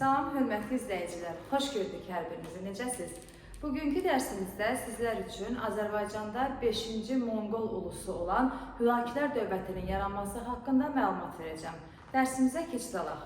Salam, hörmətli izləyicilər. Xoş gördük hər birinizi. Necəsiz? Bugünkü dərsimizdə sizlər üçün Azərbaycanda 5-ci Monqol ulusu olan Hülakülər dövlətinin yaranması haqqında məlumat verəcəm. Dərsimizə keçid alaq.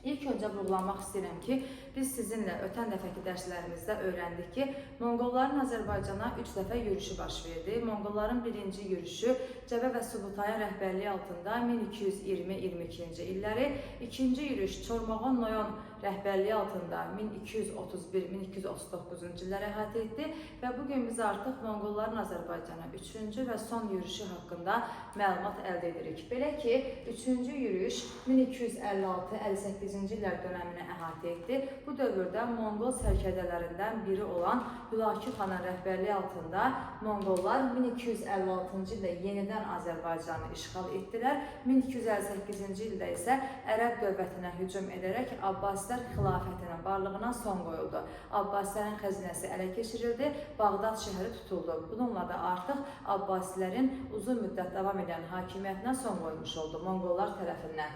İlk öncə vurğulamaq istəyirəm ki, biz sizinlə ötən dəfəki dərslərimizdə öyrəndik ki, Monqolların Azərbaycana 3 dəfə yürüşü baş verdi. Monqolların birinci yürüşü Cəbə və Subutayın rəhbərliyi altında 1220-22-ci illəri, ikinci yürüş Çormaqon Noyon rəhbərliyi altında 1231-1239-cu illəri əhatə etdi və bugün biz artıq Monqolların Azərbaycana 3-cü və son yürüşü haqqında məlumat əldə edirik. Belə ki, 3-cü yürüş 1256-58-ci illər dönəmini əhatə etdi. Bu dövrdə Monqol sərkərdələrindən biri olan Hülakü xanın rəhbərliyi altında Monqollar 1256-cı ildə yenidən Azərbaycanı işğal etdilər. 1258-ci ildə isə Ərəb dövlətinə hücum edərək Abbasilər xilafətinin varlığına son qoyuldu. Abbasilərin xəzinəsi ələ keçirildi, Bağdad şəhəri tutuldu. Bununla da artıq Abbasilərin uzun müddət davam edən hakimiyyətinə son qoymuş oldu Monqollar tərəfindən.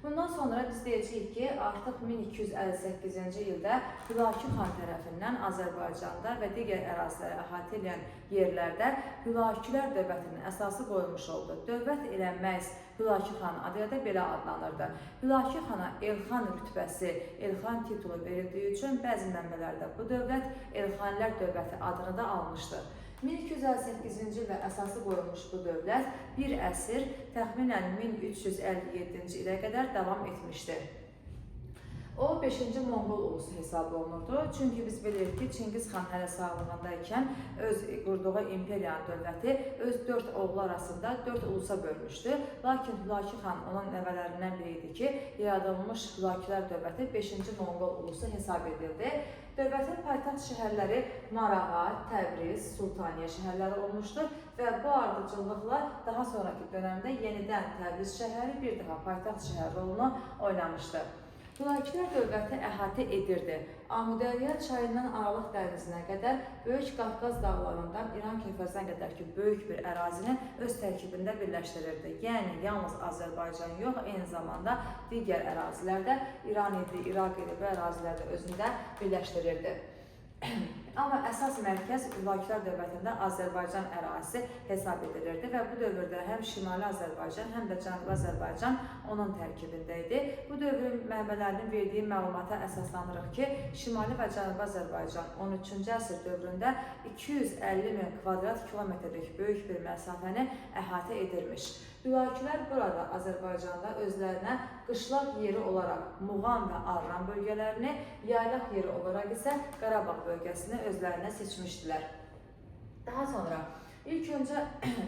Bundan sonra biz deyəcəyik ki, artıq 1258-ci ildə Hülakü xan tərəfindən Azərbaycanda və digər əraziləri əhatə edən yerlərdə Hülakülər dövlətinin əsası qoyulmuş oldu. Dövlət elə məhz Hülakü xan adı da belə adlanırdı. Hülakü xana Elxan rütbəsi, Elxan titulu verildiyi üçün bəzi mənbələrdə bu dövlət Elxanilər dövləti adını da almışdı. 1258-ci ildə əsası qoyulmuş bu dövlət bir əsr, təxminən 1357-ci ilə qədər davam etmişdir. O, 5-ci Monqol ulusu hesab olunurdu. Çünki biz bilirik ki, Çingiz xan hələ sağlığındaykən öz qurduğu imperiyanın dövləti öz 4 oğlu arasında 4 ulusa bölmüşdü. Lakin Hülakü xan onun nəvələrindən biri idi ki, yaradılmış Hülakülər dövləti 5-ci Monqol ulusu hesab edildi. Dövlətin paytaxt şəhərləri Marağa, Təbriz, Sultaniyə şəhərləri olmuşdur və bu ardıcıllıqla daha sonraki dönəmdə yenidən Təbriz şəhəri bir daha paytaxt şəhər rolunu oynamışdı. Hülakülər dövləti əhatə edirdi. Amudərya çayından Aralıq dənizinə qədər, Böyük Qafqaz dağlarından İran körfəzinə qədər ki, böyük bir ərazini öz tərkibində birləşdirirdi. Yəni, yalnız Azərbaycan yox, eyni zamanda digər ərazilərdə İran idi, İraq idi, bu ərazilərdə özündə birləşdirirdi. Amma əsas mərkəz Hülakülər dövlətində Azərbaycan ərazisi hesab edilirdi və bu dövrdə həm Şimali Azərbaycan, həm də Cənubi Azərbaycan onun tərkibində idi. Bu dövrün mənbələrinin verdiyi məlumata əsaslanırıq ki, Şimali və Cənubi Azərbaycan 13-cü əsr dövründə 250 min kvadrat kilometrlik böyük bir məsafəni əhatə edirmiş. Hülakülər burada Azərbaycanda özlərinə qışlaq yeri olaraq Muğan və Arran bölgələrini, yaylaq yeri olaraq isə Qarabağ bölgəsini özlərinə seçmişdilər. Daha sonra ilk öncə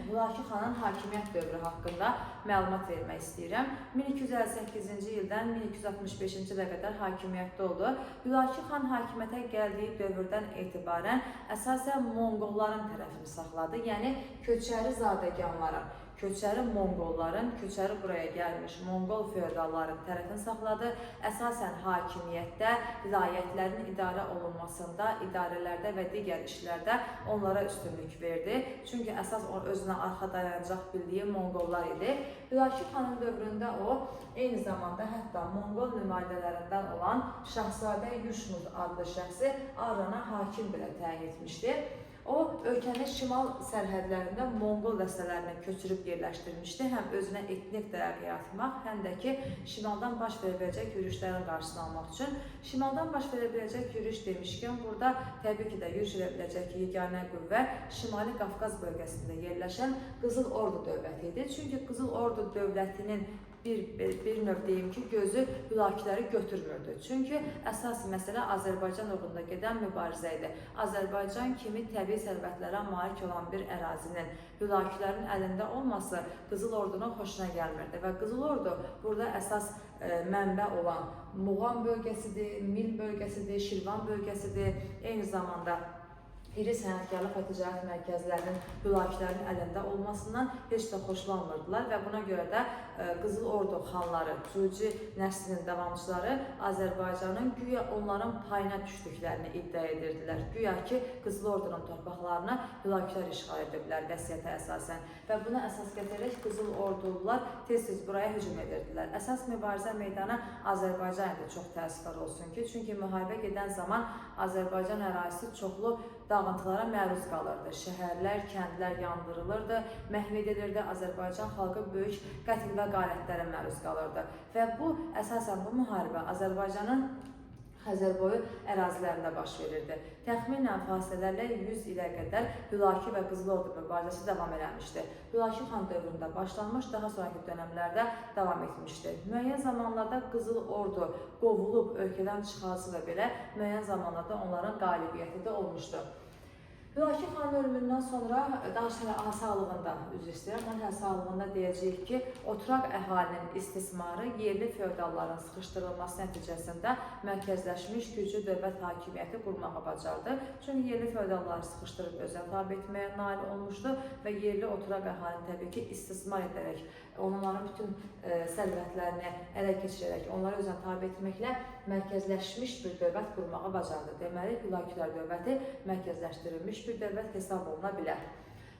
Hülakü xanın hakimiyyət dövrü haqqında məlumat vermək istəyirəm. 1258-ci ildən 1265-ci ilə qədər hakimiyyətdə oldu. Hülakü xan hakimiyyətə gəldiyi dövrdən etibarən əsasən Monqolların tərəfini saxladı, yəni köçəri zadəganların, köçəri Monqolların, köçəri buraya gəlmiş Monqol feodalların tərəfini saxladı. Əsasən hakimiyyətdə, vilayətlərin idarə olunmasında, idarələrdə və digər işlərdə onlara üstünlük verdi. Çünki əsas özünə arxa dayanacaq bildiyi Monqollar idi. Hülakü xanın dövründə o, eyni zamanda hətta Monqol nümayəndələrindən olan Şahzadə Yuşmuz adlı şəxsi Arrana hakim belə təyin etmişdi. O, ölkənin şimal sərhədlərində Monqol dəstələrini köçürüb yerləşdirmişdi. Həm özünə etnik dayaq yaratmaq, həm də ki, şimaldan baş verə biləcək yürüşlərin qarşısını almaq üçün. Şimaldan baş verə biləcək yürüş demişkən, burada təbii ki də yürüş edə biləcək yeganə qüvvə Şimali Qafqaz bölgəsində yerləşən Qızıl Ordu dövləti idi. Çünki Qızıl Ordu dövlətinin bir növ deyim ki, gözü Hülaküləri götürmürdü. Çünki əsas məsələ Azərbaycan uğrunda gedən mübarizə idi. Azərbaycan kimi təbii sərvətlərə malik olan bir ərazinin Hülakülərin əlində olması Qızıl Ordunun xoşuna gəlmirdi və Qızıl Ordu burada əsas mənbə olan Muğan bölgəsidir, Mil bölgəsidir, Şirvan bölgəsidir, eyni zamanda iri sənətkarlıq və ticarət mərkəzlərinin, mülkilərinin əlində olmasından heç də xoşlanmırdılar və buna görə də Qızıl Ordu xanları, Cuci nəslinin davamçıları Azərbaycanın güya onların payına düşdüklərini iddia edirdilər. Güya ki, Qızıl Ordunun torpaqlarını mülkilər işğal ediblər vəsiyyətə əsasən və buna əsas gətirərək Qızıl Ordulular tez-tez buraya hücum edirdilər. Əsas mübarizə meydanı Azərbaycan idi, çox təəssüflər olsun ki, çünki müharibə gedən zaman Azərbaycan ərazisi çoxlu dağıntılara məruz qalırdı. Şəhərlər, kəndlər yandırılırdı, məhv edilirdi. Azərbaycan xalqı böyük qətl və qarətlərə məruz qalırdı. Və bu, əsasən bu müharibə Azərbaycanın Xəzərboyu ərazilərində baş verirdi. Təxminən fasilələrlə 100 ilə qədər Hülaki və Qızıl Ordu mübarizəsi davam eləmişdi. Hülaki xan dövründə başlanmış, daha sonraki dönəmlərdə davam etmişdi. Müəyyən zamanlarda Qızıl Ordu qovulub ölkədən çıxarsa da belə, müəyyən zamanlarda onların qalibiyyəti də olmuşdu. Hülaki xanın ölümündən sonra, daha sonra sağlığında, üzr istəyirəm, onun sağlığında deyəcəyik ki, oturaq əhalinin istismarı yerli feodalların sıxışdırılması nəticəsində mərkəzləşmiş güclü dövlət hakimiyyəti qurmağa bacardı. Çünki yerli feodalları sıxışdırıb özünə tabe etməyə nail olmuşdu və yerli oturaq əhalini təbii ki, istismar edərək, onların bütün sərvətlərini ələ keçirərək, onları özünə tabe etməklə mərkəzləşmiş bir dövlət qurmağa bacardı. Deməli, Hülakilər dövləti mərkəzləşdirilmiş bir dövlət hesab oluna bilər.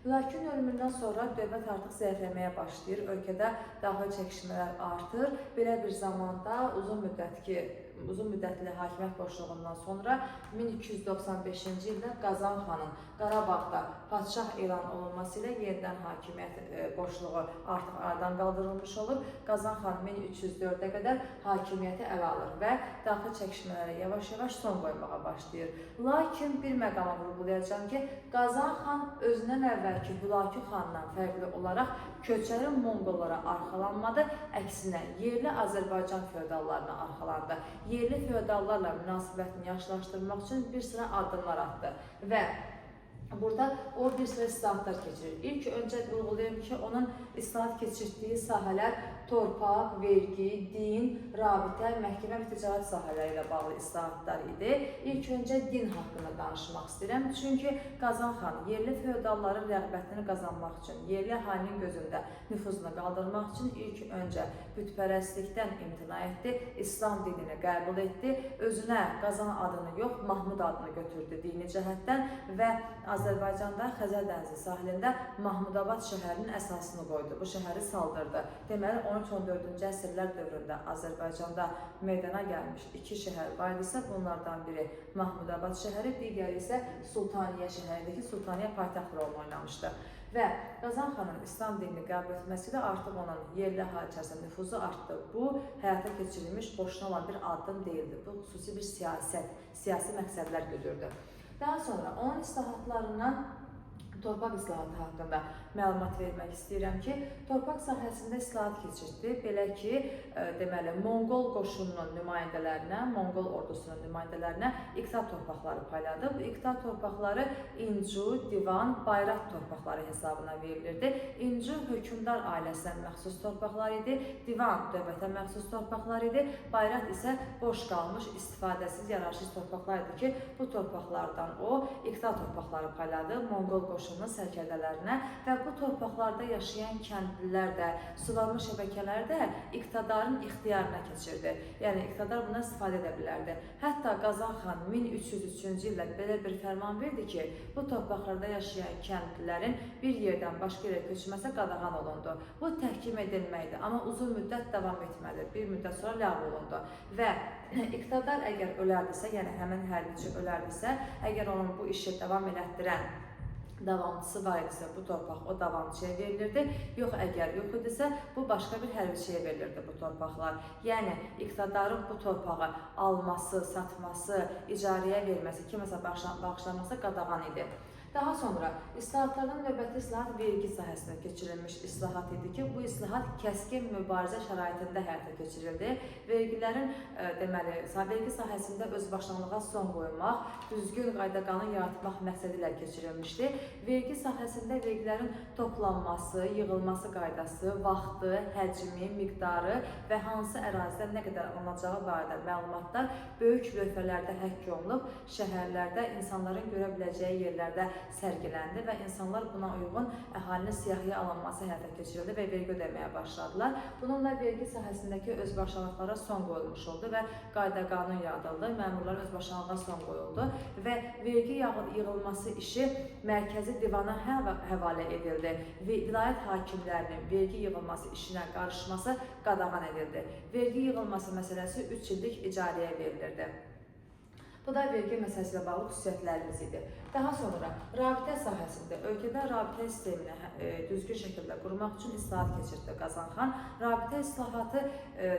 Hülakinin ölümündən sonra dövlət artıq zəifləməyə başlayır, ölkədə daxili çəkişmələr artır. Belə bir zamanda uzun müddətli hakimiyyət boşluğundan sonra 1295-ci ildə Qazan xanın Qarabağda padşah elan olunması ilə yenidən hakimiyyət boşluğu artıq aradan qaldırılmış olur. Qazan xan 1304-ə qədər hakimiyyəti ələ alır və daxili çəkişmələrə yavaş-yavaş son qoymağa başlayır. Lakin bir məqama vurğulayacağım ki, Qazan xan özündən əvvəlki Hülaki xandan fərqli olaraq köçəri Monqollara arxalanmadı, əksinə yerli Azərbaycan feodallarına arxalandı. Yerli feodallarla münasibətini yaxşılaşdırmaq üçün bir sıra addımlar atdı və burada o bir sıra islahatlar keçirir. İlk öncə vurğulayım ki, onun islahat keçirdiyi sahələr torpaq, vergi, din, rabitə, məhkəmə və ticarət sahələri ilə bağlı islahatlar idi. İlk öncə din haqqında danışmaq istəyirəm. Çünki Qazan xan yerli feodalların rəğbətini qazanmaq üçün, yerli əhalinin gözündə nüfuzunu qaldırmaq üçün ilk öncə bütpərəstlikdən imtina etdi, İslam dinini qəbul etdi, özünə Qazan adını yox, Mahmud adını götürdü dini cəhətdən və Azərbaycanda Xəzər dənizi sahilində Mahmudabad şəhərinin əsasını qoydu. Bu şəhəri saldırdı. Deməli, 13-14-cü əsrlər dövründə Azərbaycanda meydana gəlmiş iki şəhər var idisə, bunlardan biri Mahmudabad şəhəri, digəri isə Sultaniyə şəhəridir ki, Sultaniyə paytaxt rolunu oynamışdı. Və Qazan xanın İslam dinini qəbul etməsilə artıq onun yerli əhali içərisində nüfuzu artdı. Bu, həyata keçirilmiş boşuna olan bir addım deyildi. Bu, xüsusi bir siyasi məqsədlər güdürdü. Daha sonra onun islahatlarından torpaq islahatı haqqında məlumat vermək istəyirəm ki, torpaq sahəsində islahat keçirdi. Belə ki, deməli, Monqol qoşununun nümayəndələrinə, Monqol ordusunun nümayəndələrinə iqta torpaqları payladı. Bu iqta torpaqları İncu, Divan, Bayrat torpaqları hesabına verilirdi. İncu hökmdar ailəsinə məxsus torpaqlar idi, Divan dövlətə məxsus torpaqlar idi, Bayrat isə boş qalmış, istifadəsiz, yararsız torpaqlar idi ki, bu torpaqlardan o iqta torpaqları payladı Monqol qoşununun sərkərdələrinə və bu torpaqlarda yaşayan kəndlilər də, suvarma şəbəkələri də iqtidarın ixtiyarına keçirdi. Yəni, iqtidar bundan istifadə edə bilərdi. Hətta Qazan xan 1303-cü ildə belə bir fərman verdi ki, bu torpaqlarda yaşayan kəndlilərin bir yerdən başqa yerə köçməsi qadağan olundu. Bu təhkim edilməkdir, amma uzun müddət davam etmədi. Bir müddət sonra ləğv olundu. Və iqtidar əgər ölərdisə, yəni həmin hərbiçi ölərdisə, əgər onun bu işi davam elətdirən davamçısı var idisə, bu torpaq o davamçıya verilirdi. Yox, əgər yox idisə, bu başqa bir hərbiçiyə verilirdi bu torpaqlar. Yəni, iqtidarın bu torpağı alması, satması, icarəyə verməsi, kiməsə bağışlanması qadağan idi. Daha sonra islahatlardan növbəti islahat vergi sahəsində keçirilmiş islahat idi ki, bu islahat kəskin mübarizə şəraitində həyata keçirildi. Vergilərin deməli, vergi sahəsində özbaşınalığa son qoymaq, düzgün qayda-qanun yaratmaq məqsədi ilə keçirilmişdi. Vergi sahəsində vergilərin toplanması, yığılması qaydası, vaxtı, həcmi, miqdarı və hansı ərazidə nə qədər alınacağı barədə məlumatlar böyük lövhələrdə həkk olunub, şəhərlərdə insanların görə biləcəyi yerlərdə sərgiləndi və insanlar buna uyğun əhalinin siyahıya alınması həyata keçirildi və vergi ödəməyə başladılar. Bununla vergi sahəsindəki özbaşınalıqlara son qoyulmuş oldu və qayda-qanun yaradıldı, məmurların özbaşınalığa son qoyuldu və vergi yığılması işi mərkəzi divana həvalə edildi. Vilayət hakimlərinin vergi yığılması işinə qarışması qadağan edildi. Vergi yığılması məsələsi 3 illik icarəyə verilirdi. Bu da vergi məsələsi ilə bağlı xüsusiyyətlərimiz idi. Daha sonra rabitə sahəsində ölkədə rabitə sistemini düzgün şəkildə qurmaq üçün islahat keçirdi Qazanxan. Rabitə islahatı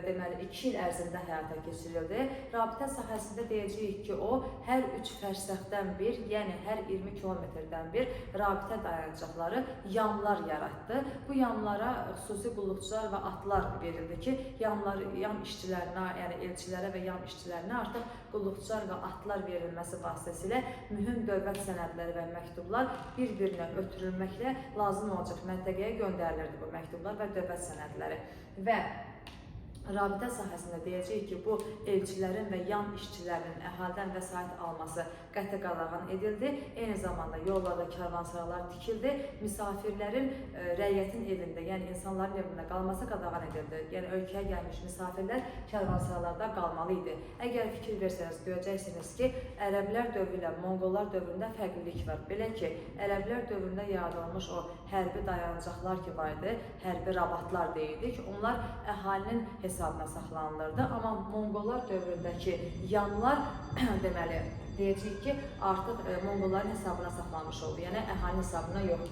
deməli 2 il ərzində həyata keçirildi. Rabitə sahəsində deyəcəyik ki, o hər 3 fərsəxdən bir, yəni hər 20 kilometrdən bir rabitə dayanacaqları yamlar yaratdı. Bu yamlara xüsusi qulluqçular və atlar verildi ki, yam işçilərinə, yəni elçilərə və yam işçilərinə artıq qulluqçular və atlar verilməsi vasitəsilə mühüm dövlət sənədləri və məktublar bir-birinə ötürülməklə lazım olacaq məntəqəyə göndərilirdi bu məktublar və dövlət sənədləri. Və rabitə sahəsində deyəcəyik ki, bu elçilərin və yan işçilərinin əhaldən vəsait alması qəti qadağan edildi. Eyni zamanda yollarda karvansaralar tikildi. Misafirlərin rəiyyətin evində, yəni insanların evində qalması qadağan edildi. Yəni ölkəyə gəlmiş misafirlər karvansaralarda qalmalı idi. Əgər fikir versəniz, görəcəksiniz ki, Ərəblər dövrü ilə Monqollar dövründə fərqlilik var. Belə ki, Ərəblər dövründə yaradılmış o hərbi dayanacaqlar ki var idi, hərbi rabatlar deyildik, onlar əhalinin hesabına saxlanılırdı. Amma Monqollar dövründəki yanlar deməli deyəcəyik ki, artıq Monqolların hesabına saxlanmış oldu, yəni əhalinin hesabına yox.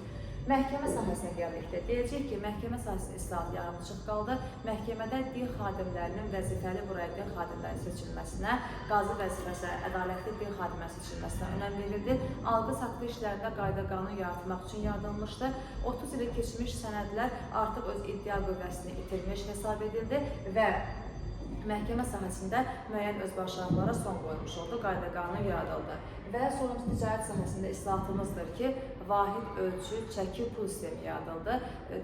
Məhkəmə sahəsinə gəldikdə deyəcək ki, məhkəmə sahəsində islahat yarımçıq qaldı. Məhkəmədə din xadimlərinin vəzifəli buraya din xadimlərinin seçilməsinə, qazı vəzifəsi, ədalətli din xadimlərinin seçilməsinə önəm verildi. Alqı-satqı işlərində qayda-qanun yaratmaq üçün yaradılmışdı. 30 ili keçmiş sənədlər artıq öz iddia qüvvəsini itirmiş hesab edildi və məhkəmə sahəsində müəyyən özbaşınalıqlara son qoyulmuş oldu, qayda-qanun yaradıldı. Və sonuncu ticarət sahəsində islahatımızdır ki, vahid ölçü, çəki, pul sistemi yaradıldı.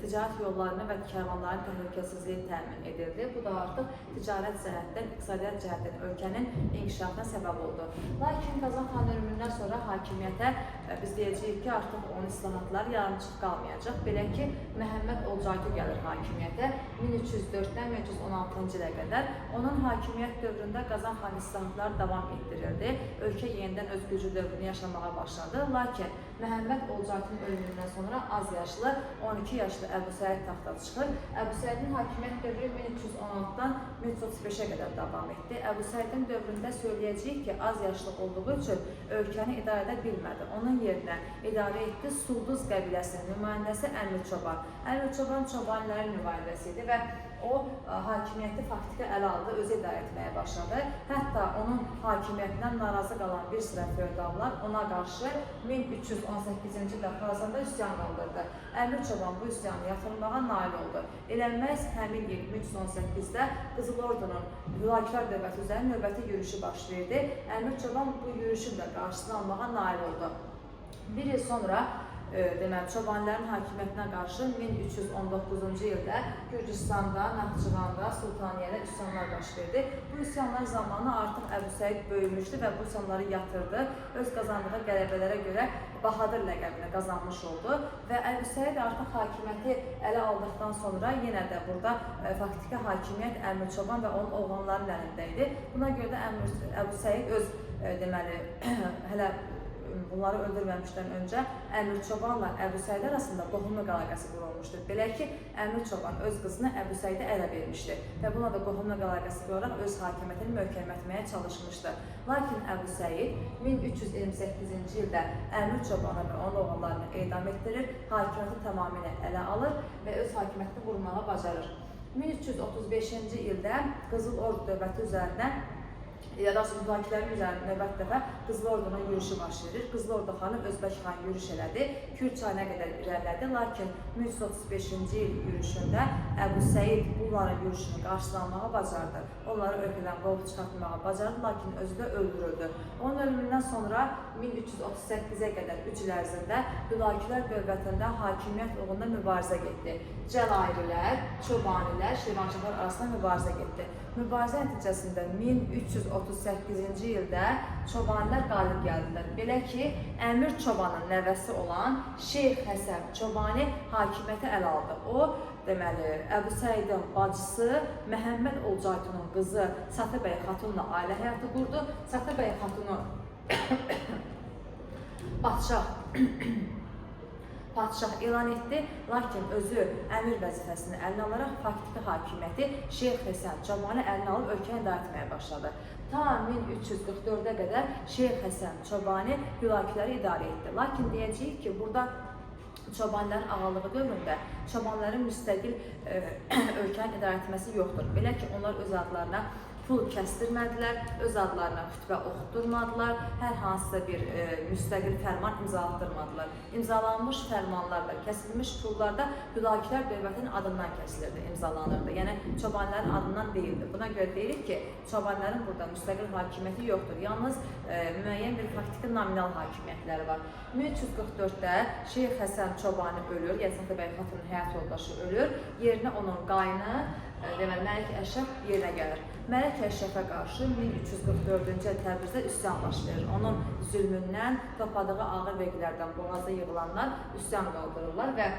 Ticarət yollarını və karvanların təhlükəsizliyi təmin edildi. Bu da artıq ticarət cəhətdən, iqtisadiyyat cəhətdən ölkənin inkişafına səbəb oldu. Lakin Qazanxan ölümündən sonra hakimiyyətə biz deyəcəyik ki, artıq onun islahatları yarımçıq qalmayacaq. Belə ki, Məhəmməd Olcaylı gəlir hakimiyyətə 1304-dən 1316-cı ilə qədər. Onun hakimiyyət dövründə Qazanxan islahatları davam etdirildi. Ölkə yenidən öz gücü dövrünü yaşamağa başladı. Lakin Məhəmməd Olcaylı'nın ölümündən sonra az yaşlı 12 yaşlı Əbu Səid taxta çıxır. Əbu Səidin hakimiyyət dövrü 1316-dan 1335-ə qədər davam etdi. Əbu Səidin dövründə söyləyəcəyik ki, az yaşlı olduğu üçün ölkəni idarə edə bilmədi. Onun yerinə idarə etdi Sulduz qəbiləsinin nümayəndəsi Əmir Çoban. Əmir Çoban çobanların nümayəndəsi idi və o hakimiyyəti faktiki ələ aldı, özü idarə etməyə başladı. Hətta onun hakimiyyətindən narazı qalan bir sıra feodallar ona qarşı 1318-ci ildə Xorasanda üsyan qaldırdı. Əmir Çoban bu üsyanı yatırmağa nail oldu. Elə məhz həmin il 1318-də Qızıl Ordunun Hülakülər dövləti üzrə növbəti yürüşü baş verdi. Əmir Çoban bu yürüşün də qarşısını almağa nail oldu. Bir il sonra deməli, Çobanların hakimiyyətinə qarşı 1319-cu ildə Gürcüstanda, Naxçıvanda, Sultaniyədə üsyanlar baş verdi. Bu üsyanlar zamanı artıq Əbu Səid böyümüşdü və bu üsyanları yatırdı. Öz qazandığı qələbələrə görə Bahadır ləqəbini qazanmış oldu və Əbu Səid artıq hakimiyyəti ələ aldıqdan sonra yenə də burada faktiki hakimiyyət Əmir Çoban və onun oğlanların əlində idi. Buna görə də Əbu Səid öz deməli, hələ bunları öldürməmişdən öncə Əmir Çobanla Əbu Səid arasında qohumluq əlaqəsi qurulmuşdur. Belə ki, Əmir Çoban öz qızını Əbu Səidə ərə vermişdi və buna da qohumluq əlaqəsi quraraq öz hakimiyyətini möhkəmlətməyə çalışmışdı. Lakin Əbu Səid 1328-ci ildə Əmir Çobanı və onun oğullarını edam etdirir, hakimiyyəti tamamilə ələ alır və öz hakimiyyətini qurmağa bacarır. 1335-ci ildə Qızıl Ordu dövləti üzərinə ya da müzakirələrin üzərində növbəti dəfə Qızıl Ordunun yürüşü baş verir. Qızıl Ordu xanı Özbək xan yürüş elədi. Kür çayına qədər irəlilədi. Lakin 1335-ci il yürüşündə Əbu Səid bunların yürüşünü qarşılanmağa bacardı. Onları ölkədən qovub çıxartmağa bacardı, lakin özü də öldürüldü. Onun ölümündən sonra 1338-ə qədər 3 il ərzində Hülakülər dövlətində hakimiyyət uğrunda mübarizə getdi. Cəlairilər, Çobanilər, Şirvanşahlar arasında mübarizə getdi. Mübarizə nəticəsində 1338-ci ildə Çobanilər qalib gəldilər. Belə ki, Əmir Çobanın nəvəsi olan Şeyx Həsən Çobani hakimiyyəti ələ aldı. O, deməli, Əbu Səidin bacısı Məhəmməd Olcaytunun qızı Satıbəy xatunla ailə həyatı qurdu. Satıbəy xatunu padşah elan etdi, lakin özü əmir vəzifəsini əlinə alaraq faktiki hakimiyyəti Şeyx Həsən Çobani əlinə alıb ölkəni idarə etməyə başladı. Ta 1344-ə qədər Şeyx Həsən Çobani Hülaküləri idarə etdi. Lakin deyəcəyik ki, burada Çobanların ağalığı dövründə Çobanların müstəqil ölkəni idarə etməsi yoxdur. Belə ki, onlar öz adlarına pul kəsdirmədilər, öz adlarına xütbə oxutdurmadılar, hər hansısa bir müstəqil fərman imzalatdırmadılar. İmzalanmış fərmanlarda, kəsilmiş pullarda Hülakülər dövlətinin adından kəsilirdi, imzalanırdı. Yəni, Çobanların adından deyildi. Buna görə deyirik ki, Çobanların burada müstəqil hakimiyyəti yoxdur. Yalnız müəyyən bir faktiki nominal hakimiyyətləri var. 1344-də Şeyx Həsən Çobani ölür, yəni Satıbəy xatunun həyat yoldaşı ölür, yerinə onun qaynı, deməli, Məlik Əşrəf yerinə gəlir. Məlik Əşrəfə qarşı 1344-cü il Təbrizdə üsyan baş verir. Onun zülmündən, topladığı ağır vergilərdən boğaza yığılanlar üsyan qaldırırlar və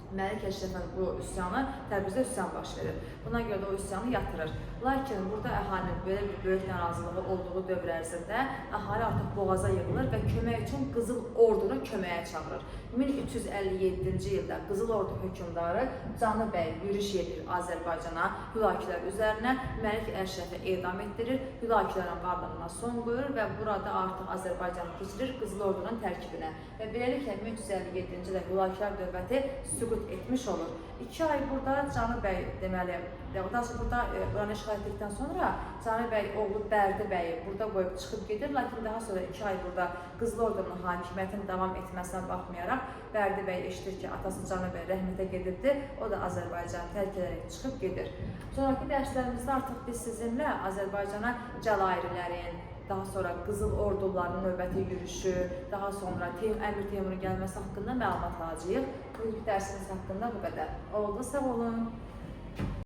Məlik Əşrəfin bu üsyanı Təbrizdə üsyan baş verir. Buna görə də o üsyanı yatırır. Lakin burada əhalinin belə bir böyük narazılığı olduğu dövr ərzində əhali artıq boğaza yığılır və kömək üçün Qızıl Ordunu köməyə çağırır. 1357-ci ildə Qızıl Ordu hökmdarı Canı bəy yürüş edir Azərbaycana, Hülakülər üzərinə, Məlik Əşrəfi edam etdirir, Hülakülərin varlığına son qoyur və burada artıq Azərbaycanı keçirir Qızıl Ordunun tərkibinə. Və beləliklə 1357-ci ildə Hülakülər dövləti süqut etmiş olur. 2 ay burada Canı bəy, deməli, daha sonra burada buranı işğal etdikdən sonra Canı bəy oğlu Bərdi bəyi burada qoyub çıxıb gedir, lakin daha sonra 2 ay burada Qızıl Ordunun hakimiyyətinin davam etməsinə baxmayaraq Bərdi bəy eşidir ki, atası Canı bəy rəhmətə gedibdir, o da Azərbaycanı tərk edərək çıxıb gedir. Sonraki dərslərimizdə artıq biz sizinlə Azərbaycana Cəlairilərin, daha sonra Qızıl Orduların növbəti yürüşü, daha sonra Əmir Teymurun gəlməsi haqqında məlumat alacağıq. Bugünkü dərsimiz haqqında bu qədər. Oldu, sağ olun.